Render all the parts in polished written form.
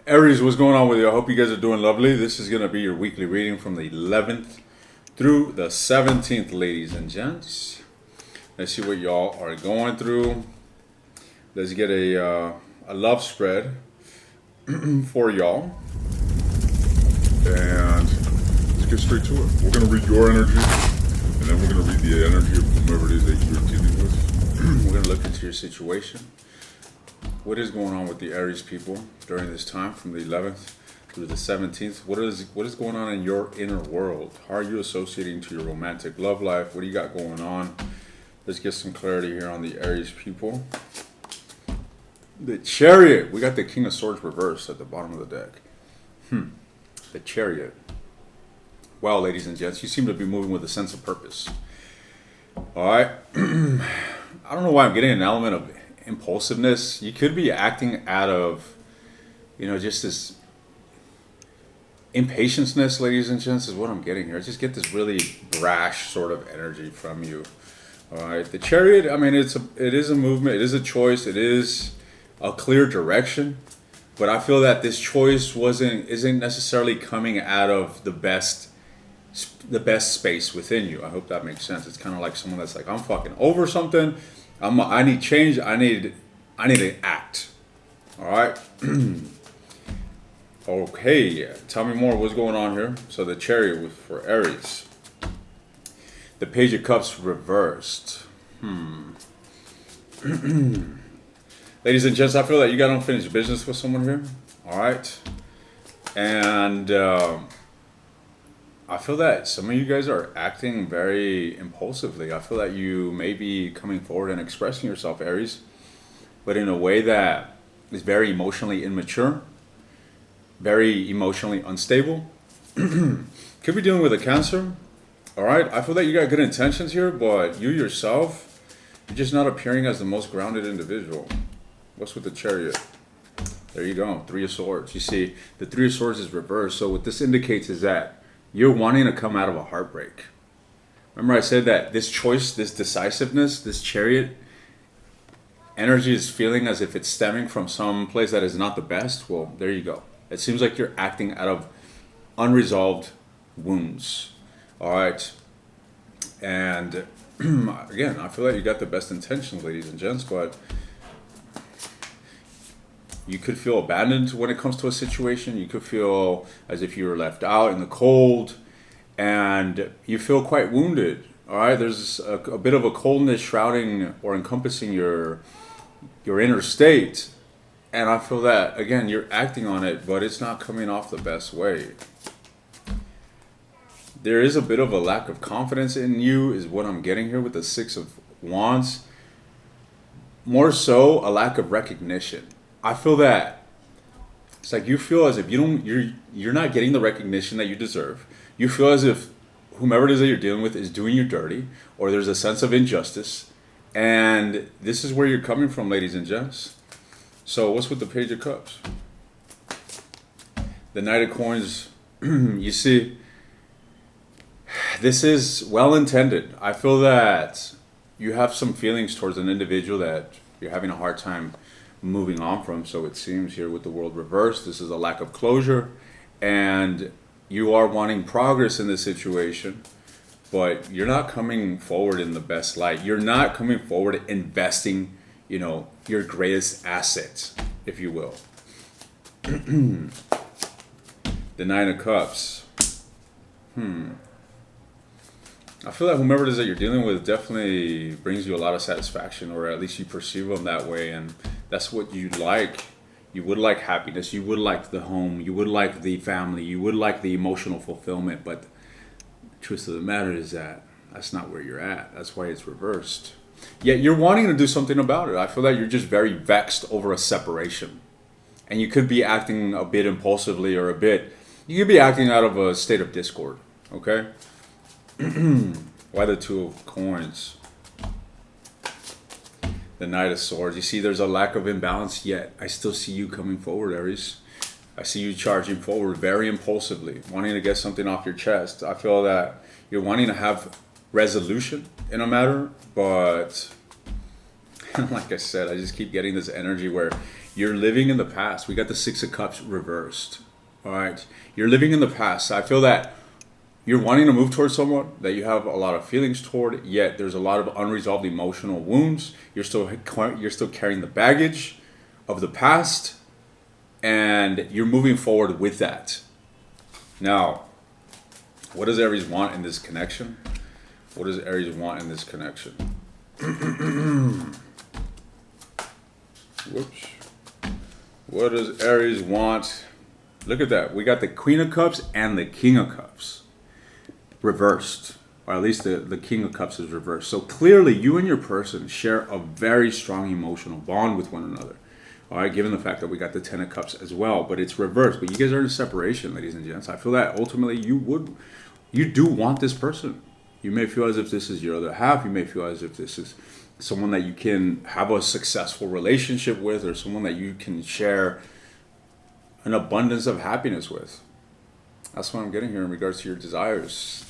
Aries, what's going on with you? I hope you guys are doing lovely. This is going to be your weekly reading from the 11th through the 17th, ladies and gents. Let's see what y'all are going through. Let's get a love spread for y'all. And let's get straight to it. We're going to read your energy, and then we're going to read the energy of whomever it is that you're dealing with. We're going to look into your situation. What is going on with the Aries people during this time from the 11th through the 17th? What is going on in your inner world? How are you associating to your romantic love life? What do you got going on? Let's get some clarity here on the Aries people. The Chariot. We got the King of Swords reversed at the bottom of the deck. The Chariot. Well, ladies and gents, you seem to be moving with a sense of purpose. All right. I don't know why I'm getting an element of impulsiveness. You could be acting out of, just this impatience, ladies and gents, is what I'm getting here. I just get this really brash sort of energy from you. All right, the Chariot. I mean, it is a movement. It is a choice. It is a clear direction. But I feel that this choice isn't necessarily coming out of the best space within you. I hope that makes sense. It's kind of like someone that's like, I'm fucking over something. I need change. I need to act. All right. Okay. Tell me more. What's going on here? So the Chariot was for Aries. The Page of Cups reversed. Ladies and gents, I feel that you got unfinished business with someone here. All right. And I feel that some of you guys are acting very impulsively. I feel that you may be coming forward and expressing yourself, Aries, but in a way that is very emotionally immature, very emotionally unstable. Could be dealing with a Cancer. All right. I feel that you got good intentions here, but you yourself, you're just not appearing as the most grounded individual. What's with the Chariot? There you go. Three of Swords. You see, the Three of Swords is reversed. So what this indicates is that you're wanting to come out of a heartbreak. Remember I said that this choice, this decisiveness, this Chariot energy is feeling as if it's stemming from some place that is not the best. Well, there you go. It seems like you're acting out of unresolved wounds. All right. And again, I feel like you got the best intentions, ladies and gents, but you could feel abandoned when it comes to a situation. You could feel as if you were left out in the cold, and you feel quite wounded. All right, there's a bit of a coldness shrouding or encompassing your inner state, and I feel that again you're acting on it, but it's not coming off the best way. There is a bit of a lack of confidence in you, is what I'm getting here with the Six of Wands. More so, a lack of recognition. I feel that it's like you feel as if you're not getting the recognition that you deserve. You feel as if whomever it is that you're dealing with is doing you dirty, or there's a sense of injustice. And this is where you're coming from, ladies and gents. So what's with the Page of Cups? The Knight of Coins, you see, this is well intended. I feel that you have some feelings towards an individual that you're having a hard time moving on from. So it seems here with the World reversed, this is a lack of closure, and you are wanting progress in this situation, but you're not coming forward in the best light. You're not coming forward investing, your greatest assets, if you will. The Nine of Cups. I feel like whomever it is that you're dealing with definitely brings you a lot of satisfaction, or at least you perceive them that way, and that's what you like. You would like happiness. You would like the home. You would like the family. You would like the emotional fulfillment. But the truth of the matter is that that's not where you're at. That's why it's reversed. Yet you're wanting to do something about it. I feel that you're just very vexed over a separation. And you could be acting a bit impulsively, or you could be acting out of a state of discord. Okay? Why the Two of Coins? The Knight of Swords. You see, there's a lack of imbalance, yet I still see you coming forward, Aries. I see you charging forward very impulsively, wanting to get something off your chest. I feel that you're wanting to have resolution in a matter, but like I said, I just keep getting this energy where You're living in the past. We got the Six of Cups reversed. All right. You're living in the past. I feel that you're wanting to move towards someone that you have a lot of feelings toward, yet there's a lot of unresolved emotional wounds. You're still carrying the baggage of the past, and you're moving forward with that. Now, what does Aries want in this connection? What does Aries want in this connection? Whoops. What does Aries want? Look at that. We got the Queen of Cups and the King of Cups reversed. Or at least the King of Cups is reversed. So clearly you and your person share a very strong emotional bond with one another. All right, given the fact that we got the Ten of Cups as well, but it's reversed. But you guys are in separation, ladies and gents. I feel that ultimately you do want this person. You may feel as if this is your other half. You may feel as if this is someone that you can have a successful relationship with, or someone that you can share an abundance of happiness with. That's what I'm getting here in regards to your desires.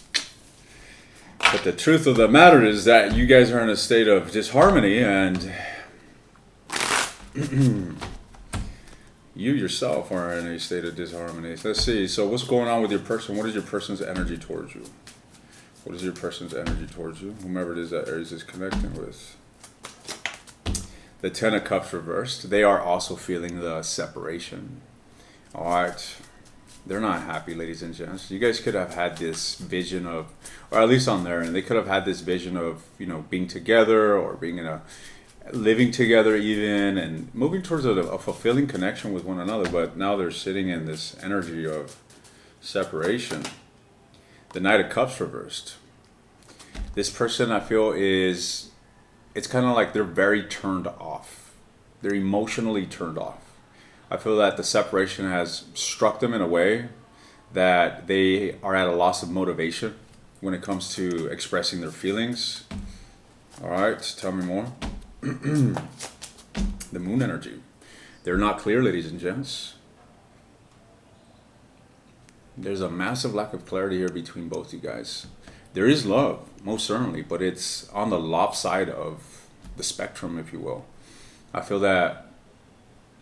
But the truth of the matter is that you guys are in a state of disharmony, and you yourself are in a state of disharmony. Let's see. So what's going on with your person? What is your person's energy towards you? What is your person's energy towards you? Whomever it is that Aries is connecting with. The Ten of Cups reversed. They are also feeling the separation. All right. They're not happy, ladies and gents. You guys could have had this vision of, or at least on their end, they could have had this vision of, being together, or being in living together even, and moving towards a fulfilling connection with one another. But now they're sitting in this energy of separation. The Knight of Cups reversed. This person, I feel, it's kind of like they're very turned off. They're emotionally turned off. I feel that the separation has struck them in a way that they are at a loss of motivation when it comes to expressing their feelings. All right, tell me more. The Moon energy. They're not clear, ladies and gents. There's a massive lack of clarity here between both you guys. There is love, most certainly, but it's on the lopside of the spectrum, if you will. I feel that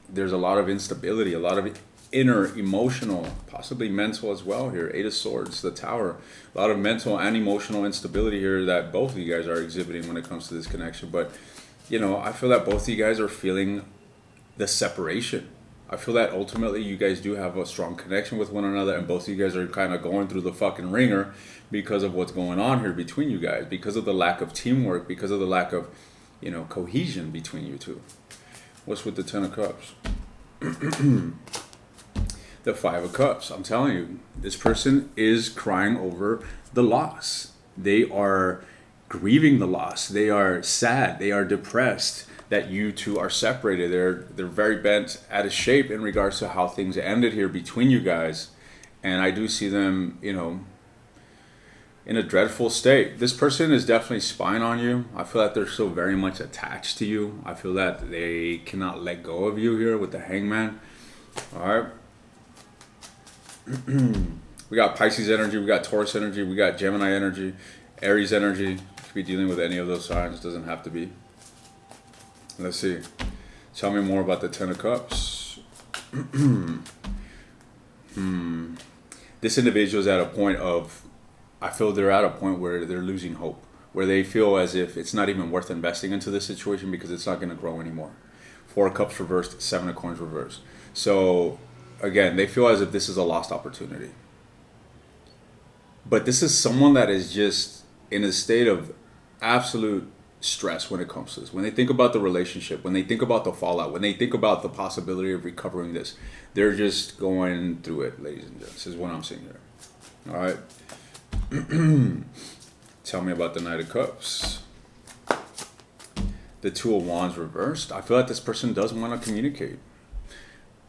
there's a lot of instability, a lot of inner emotional, possibly mental as well here. Eight of Swords, the Tower. A lot of mental and emotional instability here that both of you guys are exhibiting when it comes to this connection. But, I feel that both of you guys are feeling the separation. I feel that ultimately you guys do have a strong connection with one another, and both of you guys are kind of going through the fucking ringer because of what's going on here between you guys, because of the lack of teamwork, because of the lack of, cohesion between you two. What's with the Ten of Cups? The Five of Cups. I'm telling you, this person is crying over the loss. They are grieving the loss. They are sad. They are depressed that you two are separated. They're very bent out of shape in regards to how things ended here between you guys. And I do see them, in a dreadful state. This person is definitely spying on you. I feel that they're still very much attached to you. I feel that they cannot let go of you here with the Hangman. All right. We got Pisces energy. We got Taurus energy. We got Gemini energy. Aries energy. You could be dealing with any of those signs. Doesn't have to be. Let's see. Tell me more about the Ten of Cups. This individual is at a point of, I feel they're at a point where they're losing hope, where they feel as if it's not even worth investing into this situation because it's not going to grow anymore. Four of Cups reversed, Seven of Coins reversed. So, again, they feel as if this is a lost opportunity. But this is someone that is just in a state of absolute stress when it comes to this. When they think about the relationship, when they think about the fallout, when they think about the possibility of recovering this, they're just going through it, ladies and gents. This is what I'm seeing here. All right. Tell me about the Knight of Cups. The Two of Wands reversed. I feel like this person does want to communicate.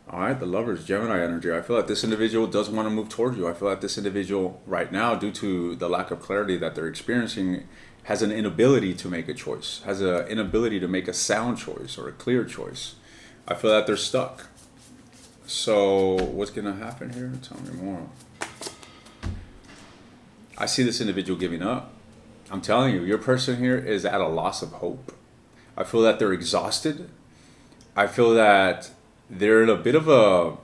All right, the Lovers, Gemini energy. I feel like this individual does want to move towards you. I feel like this individual right now, due to the lack of clarity that they're experiencing, has an inability to make a choice, has an inability to make a sound choice or a clear choice. I feel that they're stuck. So what's going to happen here? Tell me more. I see this individual giving up. I'm telling you, your person here is at a loss of hope. I feel that they're exhausted. I feel that they're in a bit of a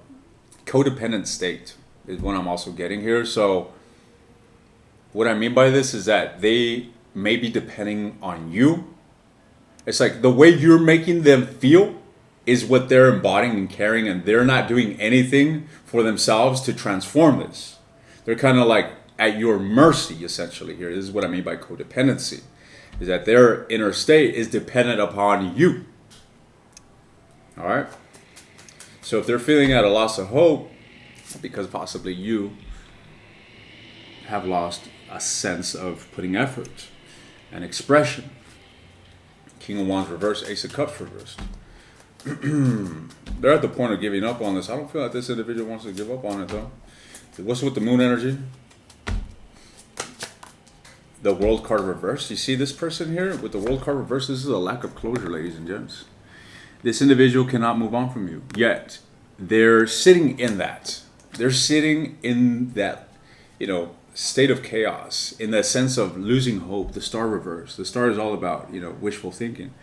codependent state is what I'm also getting here. So what I mean by this is that they may be depending on you. It's like the way you're making them feel is what they're embodying and carrying, and they're not doing anything for themselves to transform this. They're kind of like at your mercy, essentially. Here, this is what I mean by codependency, is that their inner state is dependent upon you. All right? So if they're feeling at a loss of hope, because possibly you have lost a sense of putting effort and expression. King of Wands reversed, Ace of Cups reversed. They're at the point of giving up on this. I don't feel like this individual wants to give up on it, though. What's with the moon energy? The World card reversed. You see this person here with the World card reversed? This is a lack of closure, ladies and gents. This individual cannot move on from you. Yet, they're sitting in that. They're sitting in that, state of chaos, in the sense of losing hope. The star reversed. The star is all about, wishful thinking.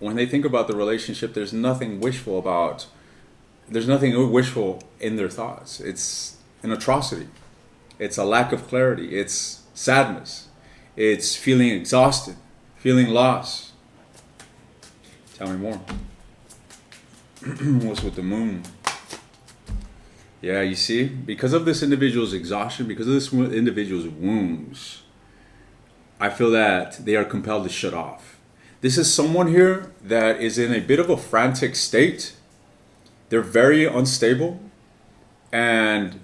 When they think about the relationship, there's nothing wishful in their thoughts. It's an atrocity. It's a lack of clarity. It's sadness. It's feeling exhausted, feeling lost. Tell me more. What's with the moon? Yeah, you see, because of this individual's exhaustion, because of this individual's wounds, I feel that they are compelled to shut off. This is someone here that is in a bit of a frantic state. They're very unstable. And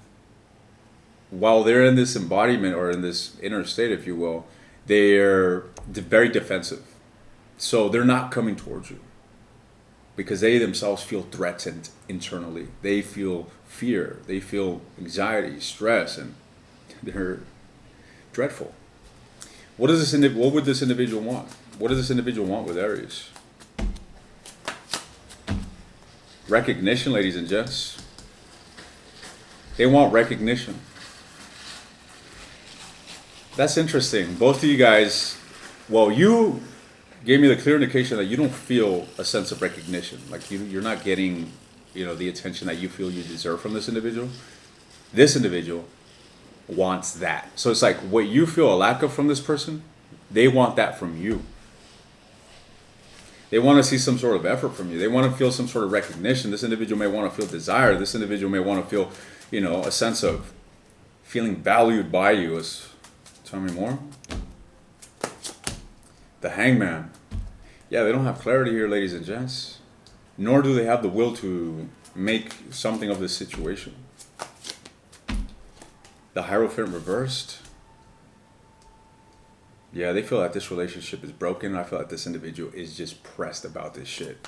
while they're in this embodiment or in this inner state, if you will, they're very defensive. So they're not coming towards you because they themselves feel threatened internally. They feel fear. They feel anxiety, stress, and they're dreadful. What would this individual want? What does this individual want with Aries? Recognition, ladies and gents. They want recognition. That's interesting. Both of you guys, you gave me the clear indication that you don't feel a sense of recognition. Like you're not getting, the attention that you feel you deserve from this individual. This individual wants that. So it's like what you feel a lack of from this person, they want that from you. They want to see some sort of effort from you. They want to feel some sort of recognition. This individual may want to feel desire. This individual may want to feel, a sense of feeling valued by you. Tell me more. The Hangman. Yeah, they don't have clarity here, ladies and gents. Nor do they have the will to make something of this situation. The Hierophant reversed. Yeah, they feel that this relationship is broken. I feel like this individual is just pressed about this shit.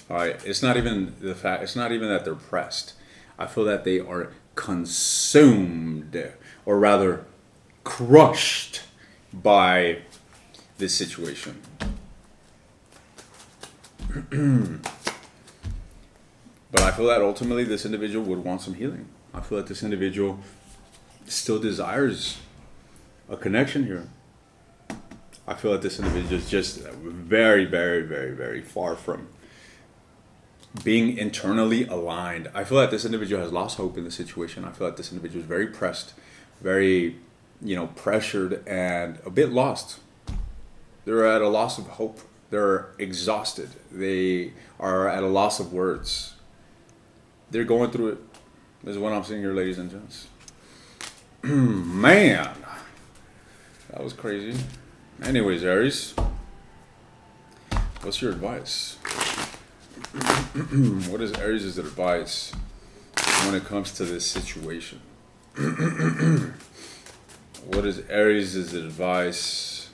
All right, it's not even that they're pressed. I feel that they are consumed, or rather crushed by this situation. But I feel that ultimately this individual would want some healing. I feel that this individual still desires a connection here. I feel that this individual is just very, very, very, very far from being internally aligned. I feel that this individual has lost hope in the situation. I feel that this individual is very pressed, very, pressured, and a bit lost. They're at a loss of hope. They're exhausted. They are at a loss of words. They're going through it. This is what I'm seeing here, ladies and gents. Man, that was crazy. Anyways, Aries, what's your advice? What is Aries' advice when it comes to this situation? What is Aries' advice?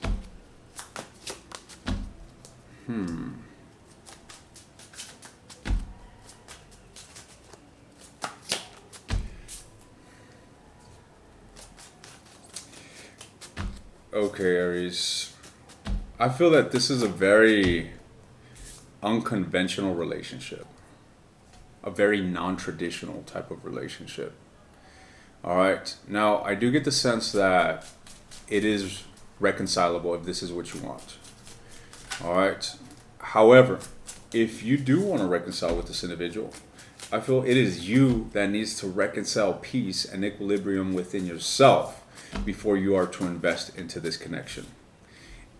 Okay, Aries. I feel that this is a very unconventional relationship. A very non-traditional type of relationship. All right. Now, I do get the sense that it is reconcilable if this is what you want. All right. However, if you do want to reconcile with this individual, I feel it is you that needs to reconcile peace and equilibrium within yourself before you are to invest into this connection.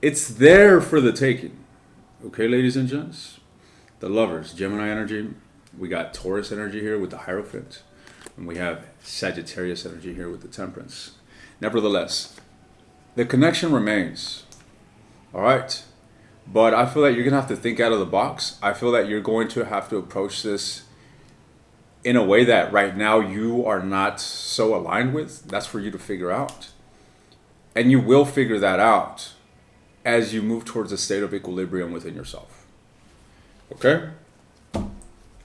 It's there for the taking. Okay, ladies and gents? The lovers, Gemini energy. We got Taurus energy here with the Hierophant. And we have Sagittarius energy here with the Temperance. Nevertheless, the connection remains. All right? But I feel that you're going to have to think out of the box. I feel that you're going to have to approach this in a way that right now you are not so aligned with. That's for you to figure out. And you will figure that out as you move towards a state of equilibrium within yourself. Okay?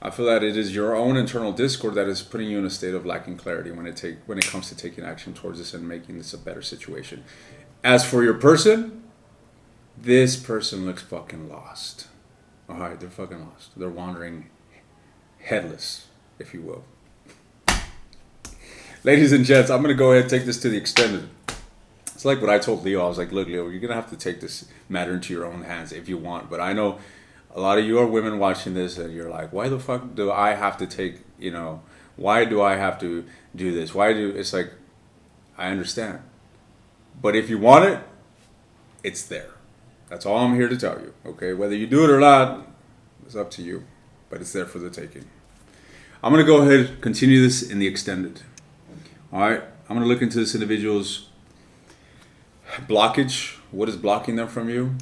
I feel that it is your own internal discord that is putting you in a state of lacking clarity when it comes to taking action towards this and making this a better situation. As for your person, this person looks fucking lost. All right, they're fucking lost. They're wandering headless, if you will. Ladies and gents, I'm going to go ahead and take this to the extended. It's like what I told Leo. I was like, look, Leo, you're going to have to take this matter into your own hands if you want. But I know a lot of you are women watching this and you're like, why the fuck do I have to take, why do I have to do this? It's like, I understand. But if you want it, it's there. That's all I'm here to tell you, okay? Whether you do it or not, it's up to you. But it's there for the taking. I'm going to go ahead and continue this in the extended. All right? I'm going to look into this individual's blockage. What is blocking them from you?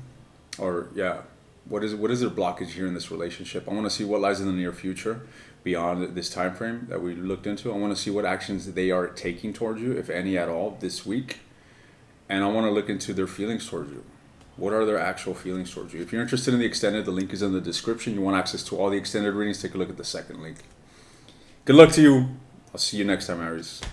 Or, yeah, what is their blockage here in this relationship? I want to see what lies in the near future beyond this time frame that we looked into. I want to see what actions they are taking towards you, if any at all, this week. And I want to look into their feelings towards you. What are their actual feelings towards you? If you're interested in the extended, the link is in the description. You want access to all the extended readings, take a look at the second link. Good luck to you. I'll see you next time, Aries.